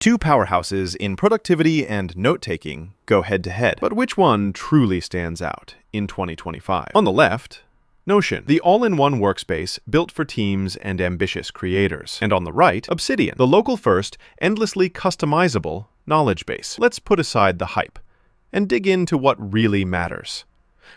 Two powerhouses in productivity and note-taking go head-to-head. But which one truly stands out in 2025? On the left, Notion, the all-in-one workspace built for teams and ambitious creators. And on the right, Obsidian, the local-first, endlessly customizable knowledge base. Let's put aside the hype and dig into what really matters.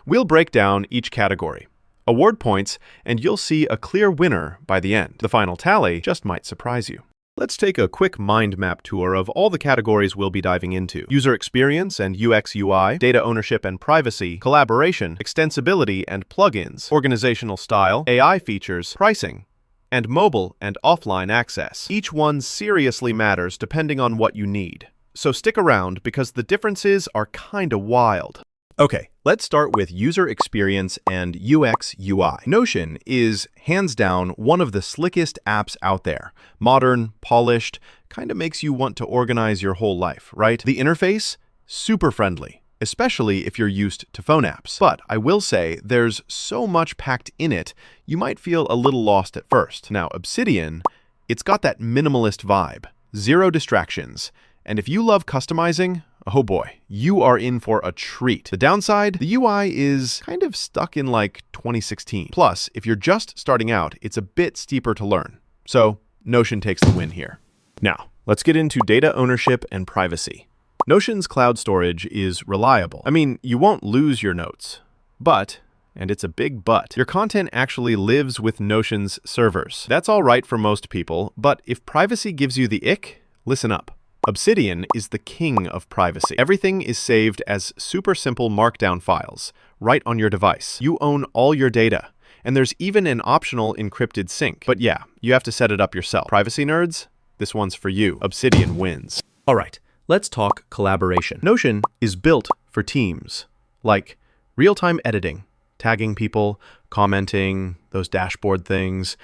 We'll break down each category, award points, and you'll see a clear winner by the end. The final tally just might surprise you. Let's take a quick mind map tour of all the categories we'll be diving into. User experience and UX UI, data ownership and privacy, collaboration, extensibility and plugins, organizational style, AI features, pricing, and mobile and offline access. Each one seriously matters depending on what you need. So stick around because the differences are kinda wild. Okay, let's start with user experience and UX UI. Notion is hands down one of the slickest apps out there. Modern, polished, kind of makes you want to organize your whole life, right? The interface, super friendly, especially if you're used to phone apps. But I will say there's so much packed in it, you might feel a little lost at first. Now, Obsidian, it's got that minimalist vibe, zero distractions, and if you love customizing, oh boy, you are in for a treat. The downside, the UI is kind of stuck in like 2016. Plus, if you're just starting out, it's a bit steeper to learn. So, Notion takes the win here. Now, let's get into data ownership and privacy. Notion's cloud storage is reliable. I mean, you won't lose your notes, but, and it's a big but, your content actually lives with Notion's servers. That's all right for most people, but if privacy gives you the ick, listen up. Obsidian is the king of privacy. Everything is saved as super simple markdown files, right on your device. You own all your data, and there's even an optional encrypted sync. But yeah, you have to set it up yourself. Privacy nerds, this one's for you. Obsidian wins. All right, let's talk collaboration. Notion is built for teams, like real-time editing, tagging people, commenting, those dashboard things.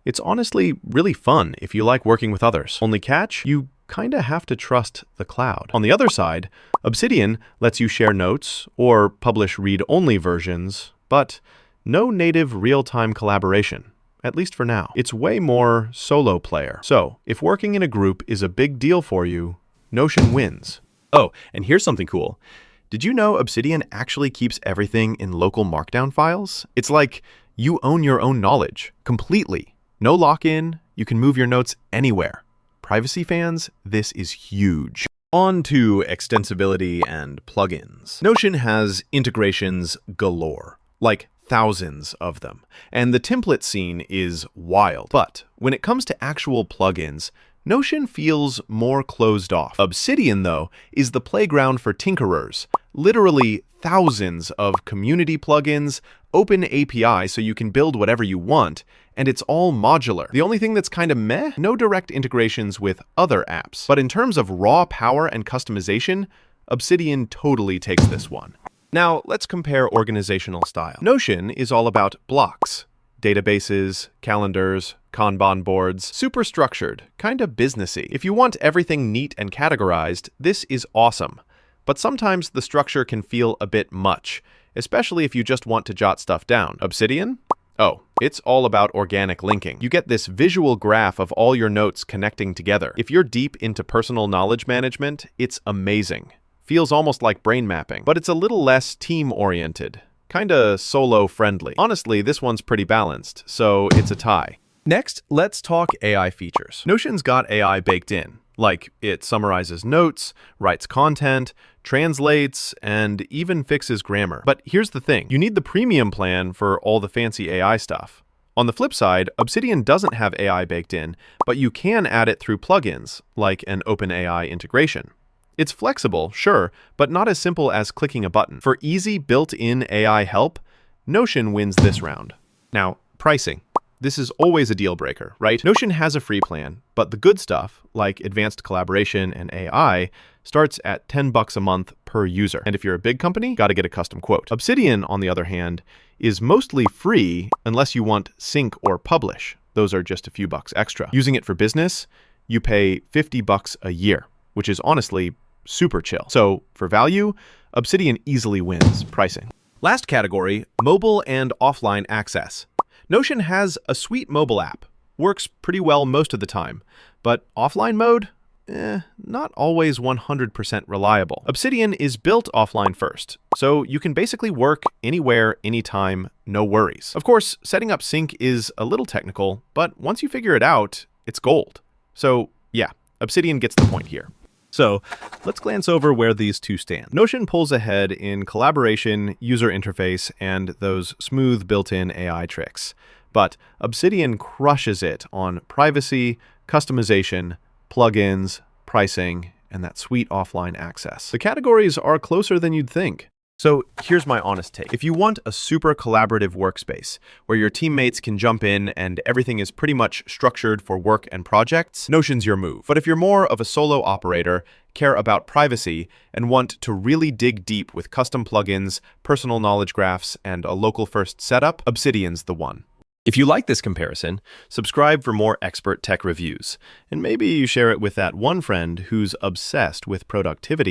It's honestly really fun if you like working with others. Only catch, you kinda have to trust the cloud. On the other side, Obsidian lets you share notes or publish read-only versions, but no native real-time collaboration, at least for now. It's way more solo player. So, if working in a group is a big deal for you, Notion wins. Oh, and here's something cool. Did you know Obsidian actually keeps everything in local markdown files? It's like you own your own knowledge, completely. No lock-in, you can move your notes anywhere. Privacy fans, this is huge. On to extensibility and plugins. Notion has integrations galore, like thousands of them, and the template scene is wild. But when it comes to actual plugins, Notion feels more closed off. Obsidian, though, is the playground for tinkerers. Literally thousands of community plugins, open API so you can build whatever you want, and it's all modular. The only thing that's kind of meh, no direct integrations with other apps. But in terms of raw power and customization, Obsidian totally takes this one. Now, let's compare organizational style. Notion is all about blocks, databases, calendars, Kanban boards, super structured, kind of businessy. If you want everything neat and categorized, this is awesome. But sometimes the structure can feel a bit much, especially if you just want to jot stuff down. Obsidian? Oh, it's all about organic linking. You get this visual graph of all your notes connecting together. If you're deep into personal knowledge management, it's amazing. Feels almost like brain mapping, but it's a little less team-oriented, kinda solo-friendly. Honestly, this one's pretty balanced, so it's a tie. Next, let's talk AI features. Notion's got AI baked in. Like, it summarizes notes, writes content, translates, and even fixes grammar. But here's the thing, you need the premium plan for all the fancy AI stuff. On the flip side, Obsidian doesn't have AI baked in, but you can add it through plugins, like an OpenAI integration. It's flexible, sure, but not as simple as clicking a button. For easy built-in AI help, Notion wins this round. Now, pricing. This is always a deal breaker, right? Notion has a free plan, but the good stuff, like advanced collaboration and AI, starts at $10 a month per user. And if you're a big company, gotta get a custom quote. Obsidian, on the other hand, is mostly free unless you want sync or publish. Those are just a few bucks extra. Using it for business, you pay $50 a year, which is honestly super chill. So for value, Obsidian easily wins pricing. Last category, mobile and offline access. Notion has a sweet mobile app. Works pretty well most of the time. But offline mode? not always 100% reliable. Obsidian is built offline first, so you can basically work anywhere, anytime, no worries. Of course, setting up sync is a little technical, but once you figure it out, it's gold. So yeah, Obsidian gets the point here. So let's glance over where these two stand. Notion pulls ahead in collaboration, user interface, and those smooth built-in AI tricks. But Obsidian crushes it on privacy, customization, plugins, pricing, and that sweet offline access. The categories are closer than you'd think. So here's my honest take. If you want a super collaborative workspace where your teammates can jump in and everything is pretty much structured for work and projects, Notion's your move. But if you're more of a solo operator, care about privacy, and want to really dig deep with custom plugins, personal knowledge graphs, and a local-first setup, Obsidian's the one. If you like this comparison, subscribe for more expert tech reviews, and maybe you share it with that one friend who's obsessed with productivity.